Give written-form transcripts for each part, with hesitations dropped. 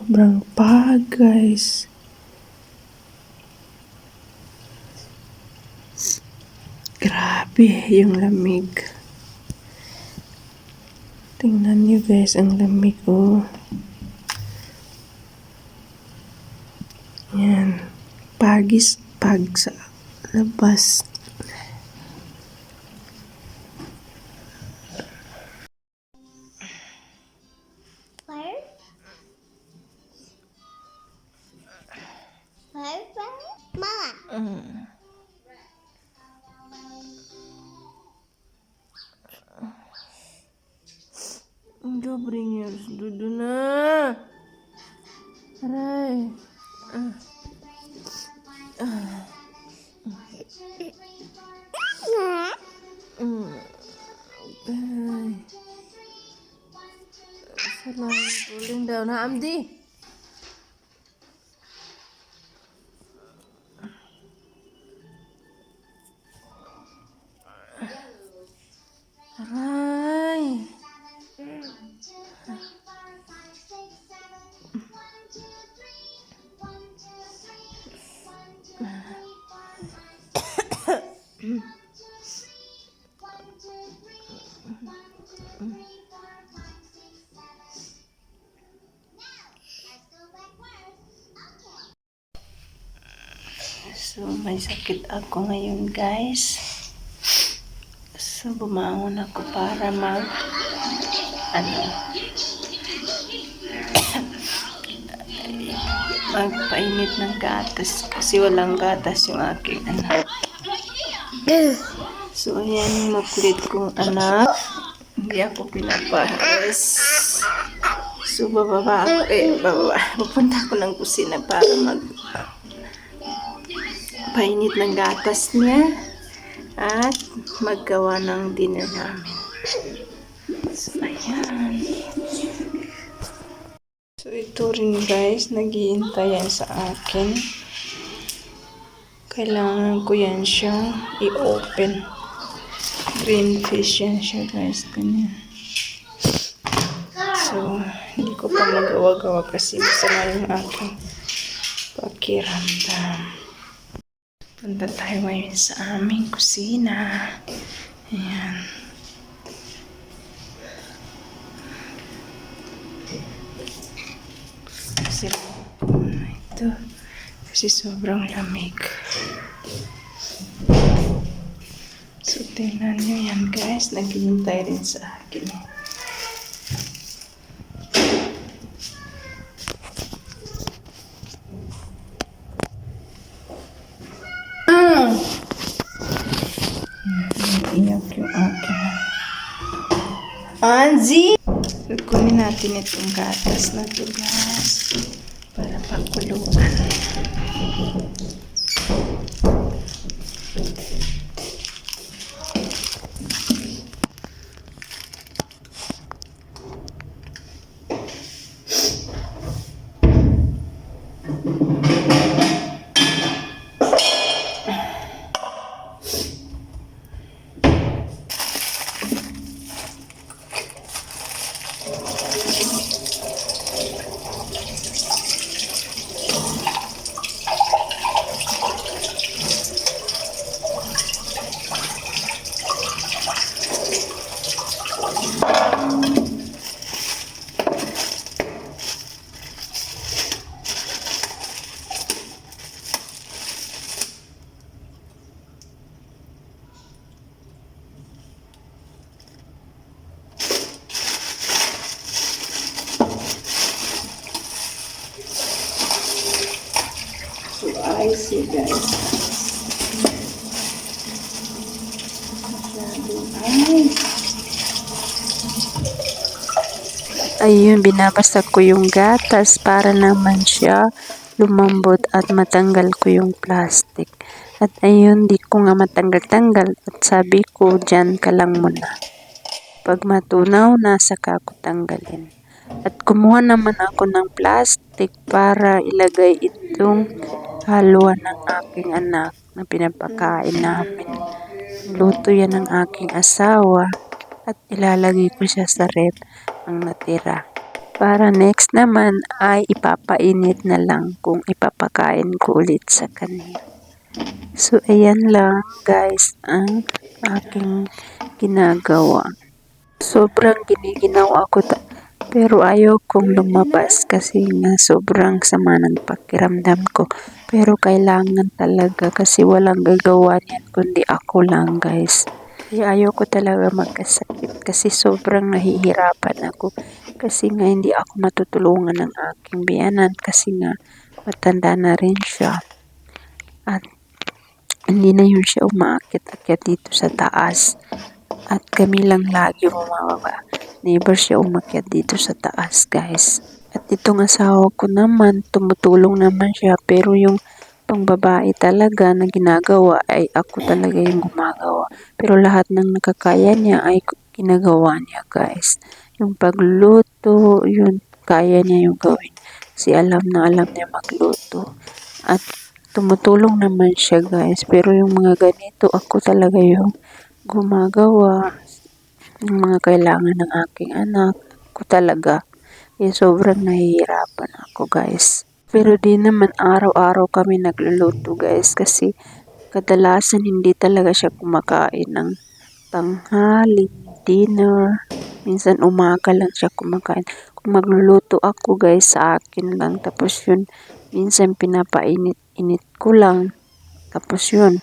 Sobrang pag, guys. Grabe yung lamig. Tingnan nyo guys, ang lamig oh. Yan. Pagis pag sa labas. Fire? Fire? Mama. Enggak bringers dulu na. Aray. Salamat uling daw na Amdi. Aray. So, may sakit ako ngayon, guys. So, bumangon ako para magpainit ng gatas kasi walang gatas yung aking anak. So, ayan yung makulit kong anak. Hindi ako pinapares. So, bababa ako. Pupunta ako ng kusina para painit ng gatas niya at maggawa ng dinner namin. So, ayan. So, ito rin guys, nag-iintayan sa akin. Kailangan ko yan siyang i-open. Green fish yan siya guys, ganyan. So, hindi ko pa magawa-gawa kasi masama yung aking pakiramdam. Punta tayo ngayon sa aming kusina. Ayan. Sira po na ito. Kasi sobrang lamig. So, tingnan nyo yan guys. Naghihintay rin sa akin. Iyak yung akin. Anzi! So, kunin natin itong gatas na ito guys. Para pakuluan. So, I see guys. Ayun, binabasa ko yung gatas para naman siya lumambot at matanggal ko yung plastic. At ayun, di ko nga matanggal-tanggal at sabi ko, dyan ka lang muna. Pag matunaw na, saka ko tanggalin. At kumuha naman ako ng plastic para ilagay itong haluan ng aking anak na pinapakain namin. Luto yan ng aking asawa at ilalagay ko siya sa ref ang natira. Para next naman ay ipapainit na lang kung ipapakain ko ulit sa kanya. So, ayan lang guys ang aking ginagawa. Sobrang giniginawa ko pero ayaw kong lumabas kasi nga sobrang sama ng pakiramdam ko. Pero kailangan talaga kasi walang gagawa niyan kundi ako lang guys. Kaya ayaw ko talaga magkasakit kasi sobrang nahihirapan ako. Kasi nga hindi ako matutulungan ng aking biyanan kasi nga matanda na rin siya. At hindi na yun siya umaakyat-akyat dito sa taas. At kami lang lagi bumababa. Never siya umakyat dito sa taas guys. At itong asawa ko naman, tumutulong naman siya pero yung pangbabae talaga na ginagawa ay ako talaga yung gumagawa. Pero lahat ng nakakaya niya ay ginagawa niya guys. Yung pagluto, yun kaya niya yung gawin. Kasi alam na alam niya magluto. At tumutulong naman siya guys. Pero yung mga ganito, ako talaga yung gumagawa. Yung mga kailangan ng aking anak, ako talaga. Kaya sobrang nahihirapan ako guys. Pero di naman araw-araw kami nagluluto guys kasi kadalasan hindi talaga siya kumakain ng tanghali, dinner. Minsan umaga lang siya kumakain. Kung magluluto ako guys sa akin lang tapos yun minsan pinapainit-init ko lang. Tapos yun,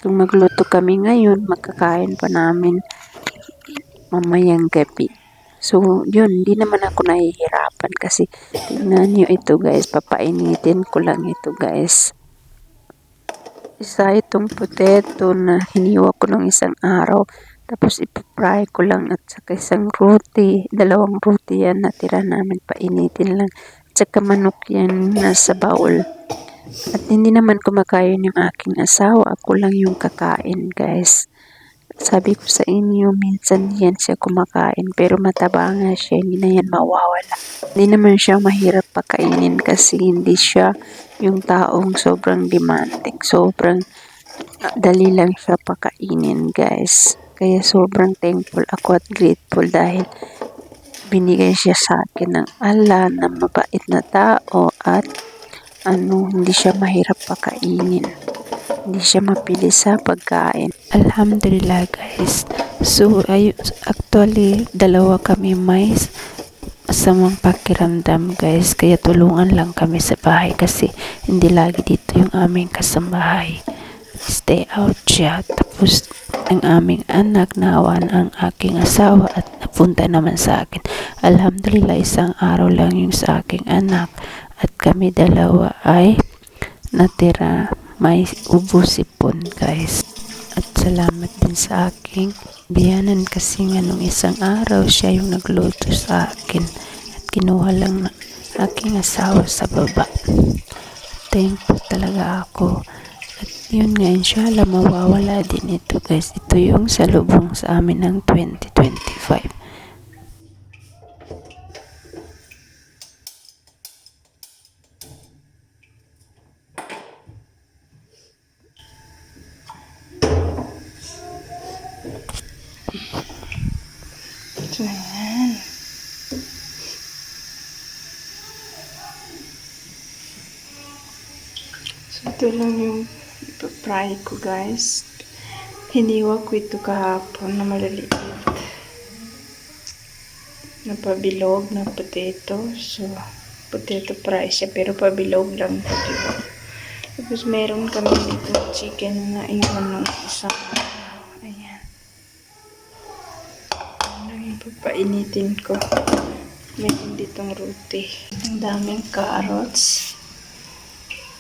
kung magluto kami ngayon, makakain pa namin mamayang gabi. So, yun, hindi naman ako nahihirapan kasi tingnan nyo ito guys, papainitin ko lang ito guys. Isa itong potato na hiniwa ko ng isang araw, tapos ipapry ko lang at saka isang roti, dalawang roti yan natira namin, painitin lang. At saka manok yan nasa bowl. At hindi naman kumakain yung aking asawa, ako lang yung kakain guys. Sabi ko sa inyo, minsan yan siya kumakain pero mataba nga siya, hindi na yan mawawala. Hindi naman siya mahirap pakainin kasi hindi siya yung taong sobrang demanding. Sobrang dali lang siya pakainin guys. Kaya sobrang thankful ako at grateful dahil binigay siya sa akin ng Allah na mabait na tao at hindi siya mahirap pakainin. Hindi siya mapili sa pagkain. Alhamdulillah guys. So, actually, dalawa kami may masamang pakiramdam guys. Kaya tulungan lang kami sa bahay kasi hindi lagi dito yung aming kasambahay. Stay out siya. Tapos, ang aming anak naawan ang aking asawa at napunta naman sa akin. Alhamdulillah, isang araw lang yung sa aking anak. At kami dalawa ay natira. May ubo sipon guys. At salamat din sa aking biyanan kasi nga nung isang araw siya yung nagluto sa akin at kinuha lang ng aking asawa sa baba. Thankful talaga ako. At yun nga, inshallah mawawala din ito guys. Ito yung salubong sa amin ng 2025. So, ayan. So, ito lang yung ipapry ko guys. Hiniwa ko ito kahapon na maliliit. Napabilog na potato. So, potato fry siya pero pabilog lang ito, diba? Tapos meron kami dito chicken na iwan ng isang ayan. Papainitin ko. Meron ditong roti. Ang daming carrots.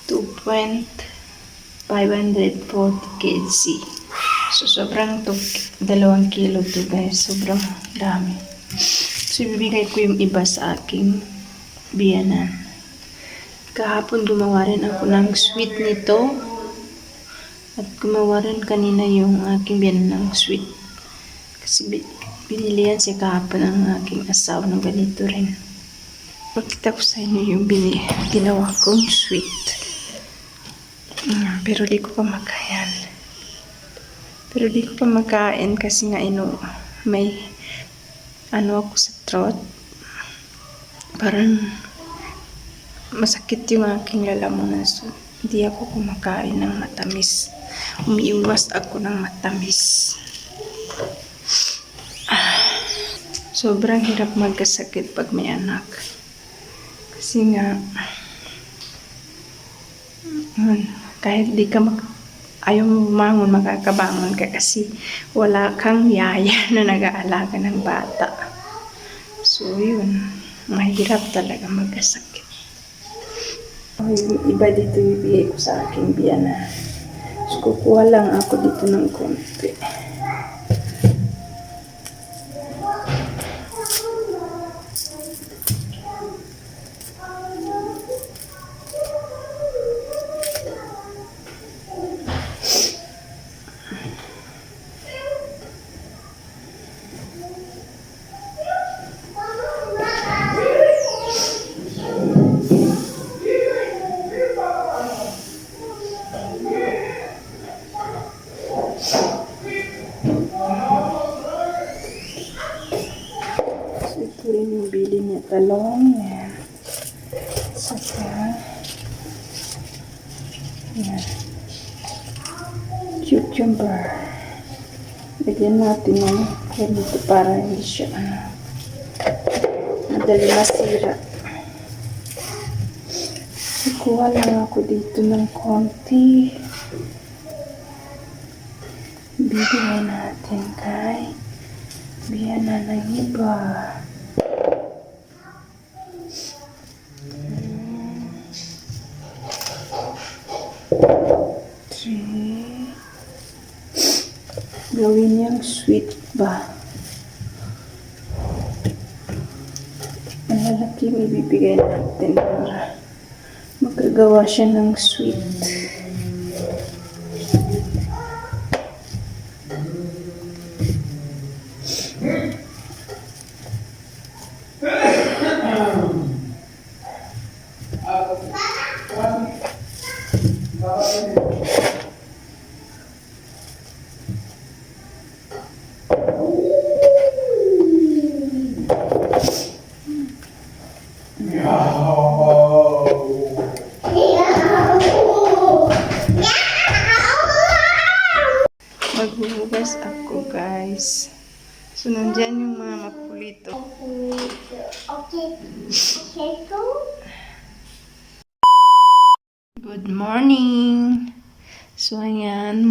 2.540 kg. So, sobrang 2 kilo to guys. Sobrang dami. So, ibibigay ko yung iba sa aking biyanan. Kahapon gumawa rin ako ng sweet nito. At gumawa rin kanina yung aking biyanan ng sweet. Kasi binili yan siya kahapon ng aking asawa ng ganito rin. Pakita ko sa inyo yung ginawa kong sweet. Pero di ko pa makain. Pero di ko pa makain kasi nga may ako sa throat. parang masakit yung aking lalamunan. So, hindi ako kumakain ng matamis. Umiiwas ako ng matamis. Sobrang hirap magkasakit pag may anak. Kasi nga, kahit di ka ayaw mo bumangon, makakabangon ka kasi wala kang yaya na nag-aalaga ng bata. So, yun. Mahirap talaga magkasakit. Yung iba dito ibigay ko sa aking biyana. So, kukuha lang ako dito ng konti. So, ito rin yung bili niya. Talong. Yan. Saka, yan. Cucumber. Lagyan natin ng ganito para hindi siya madali masira. Kukuha lang ako dito ng konti. Bibigyan natin kay biyana ng iba. Okay. Gawin niyang sweet ba? Malalaki yung ibibigay natin para magagawa siya ng sweet. Maghuhugas ako, guys. So, nandyan yung mga mapulito. Okay, go. Good morning! So, ayan,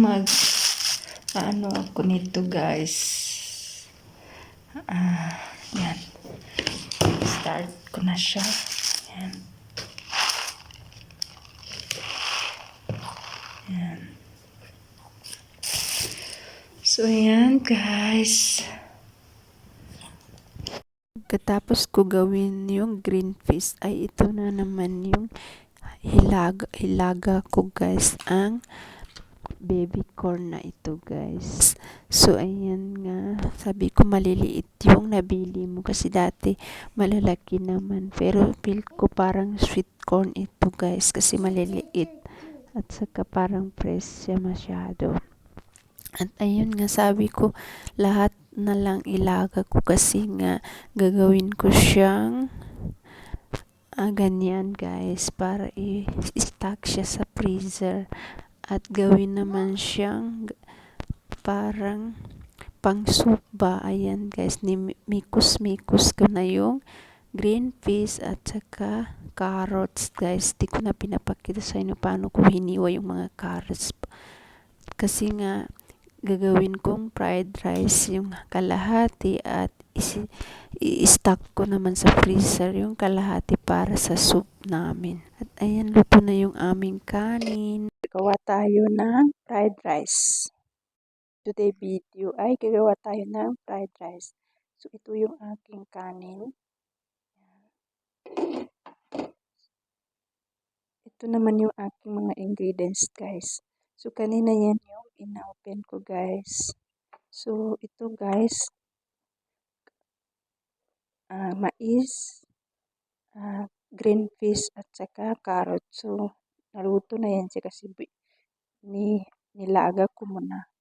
ano ako nito, guys. Yan. Start ko na siya. Yan. Yan. So, ayan, guys. Pagkatapos ko gawin yung green fish ay ito na naman yung hilaga ko guys, ang baby corn na ito guys. So ayan nga, sabi ko maliliit yung nabili mo kasi dati malalaki naman, pero feel ko parang sweet corn ito guys kasi maliliit at saka parang fresh siya masyado. At ayun nga, sabi ko lahat na lang ilaga ko kasi nga gagawin ko siyang ganyan guys para i-stock siya sa freezer at gawin naman siyang parang pang soup ba. Ayan guys, mikos ko na yung green peas at saka carrots guys. Di ko na pinapakita sa inyo paano ko hiniwa yung mga carrots kasi nga gagawin kong fried rice yung kalahati at i-stock ko naman sa freezer yung kalahati para sa soup namin. At ayan, luto na yung aming kanin. Gawa tayo ng fried rice. Today video ay gagawa tayo ng fried rice. So ito yung aking kanin. Ito naman yung aking mga ingredients guys. So kanina yan yung ina-open ko guys. So ito guys, mais, green fish at saka carrot. So naluto na yan siya kasi nilaga ko muna.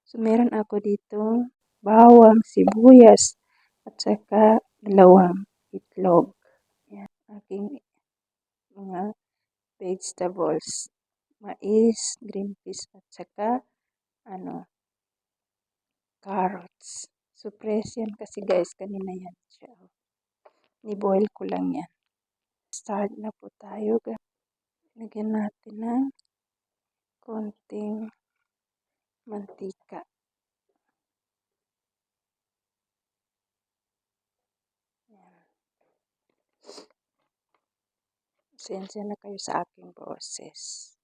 So meron ako dito bawang, sibuyas at saka dalawang itlog. Yan. aking mga vegetables. Mais, green peas, at saka carrots. So, fresh yan kasi guys, kanina yan siya. Ni-boil ko lang yan. Start na po tayo guys. Lagyan natin ng konting mantika. Yan. Pasensya na kayo sa aking boses.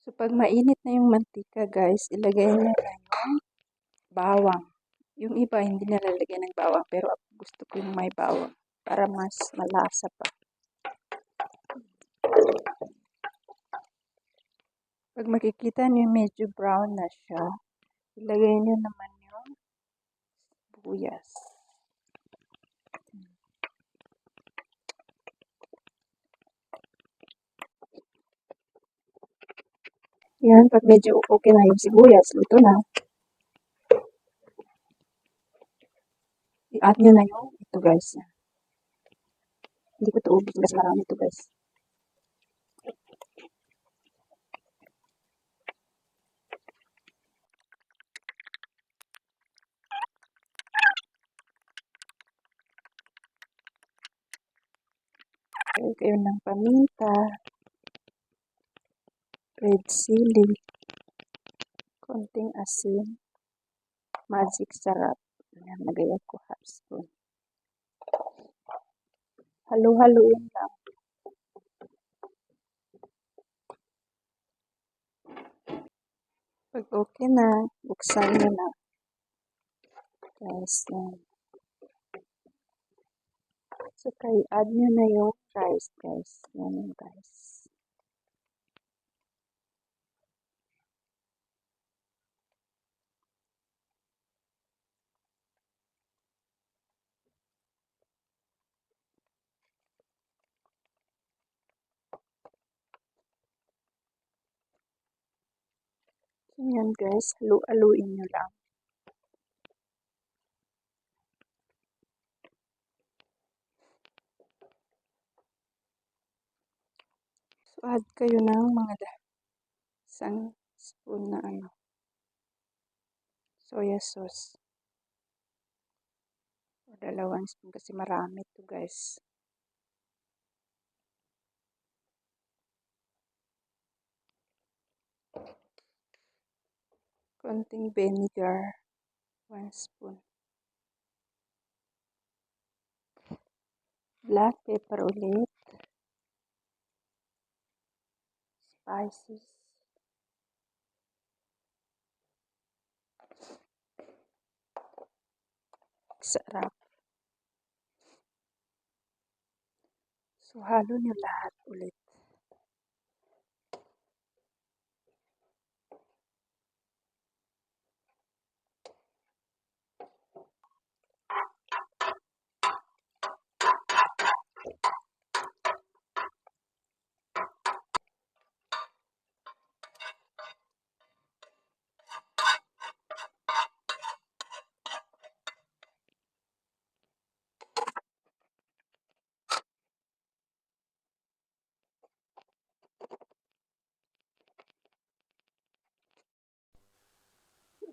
So, pag mainit na yung mantika guys, ilagay nyo na yung bawang. Yung iba hindi nalalagyan ng bawang, pero ako gusto ko yung may bawang para mas malasa pa. Pag makikita nyo medyo brown na siya, ilagay nyo naman yung sibuyas. Yan, pag medyo okay na yung sibuyas, luto na. I-add nyo na yung ito guys. Hindi ko ito ubos kasi marami ito guys. Lagay kayo ng paminta, red chili, konting asin, magic sarap. Ayan, lagay ako half spoon. Halo-haloin lang. Pag okay na, buksan nyo na. Guys, yan. So, add nyo na yung rice, guys. Yan yung rice. So, yan guys, halo-haloin nyo lang. So, add kayo ng mga isang spoon na soya sauce. O 2 spoon kasi marami to guys. Konting vinegar, 1 spoon. Black pepper ulit. Spices. Sarap. So, halo nyo lahat ulit.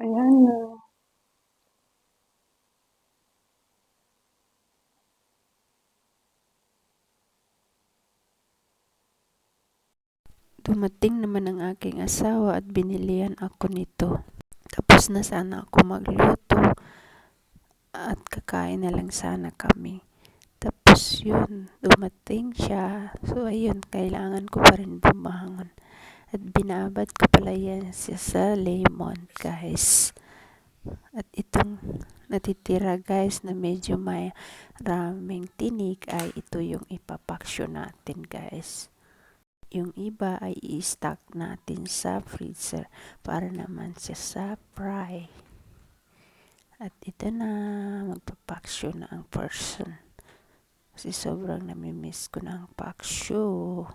Ayan na. Dumating naman ang aking asawa at binilihan ako nito. Tapos na sana ako magluto at kakain na lang sana kami. Tapos yun, dumating siya. So ayun, kailangan ko pa rin bumangon. At binabad ko pala yan siya sa lemon guys. At itong natitira guys na medyo may raming tinik ay ito yung ipapaksyo natin guys. Yung iba ay i-stock natin sa freezer para naman siya sa fry. At ito na, magpapaksyo na ang person. Kasi sobrang namimiss ko na ang paksyo.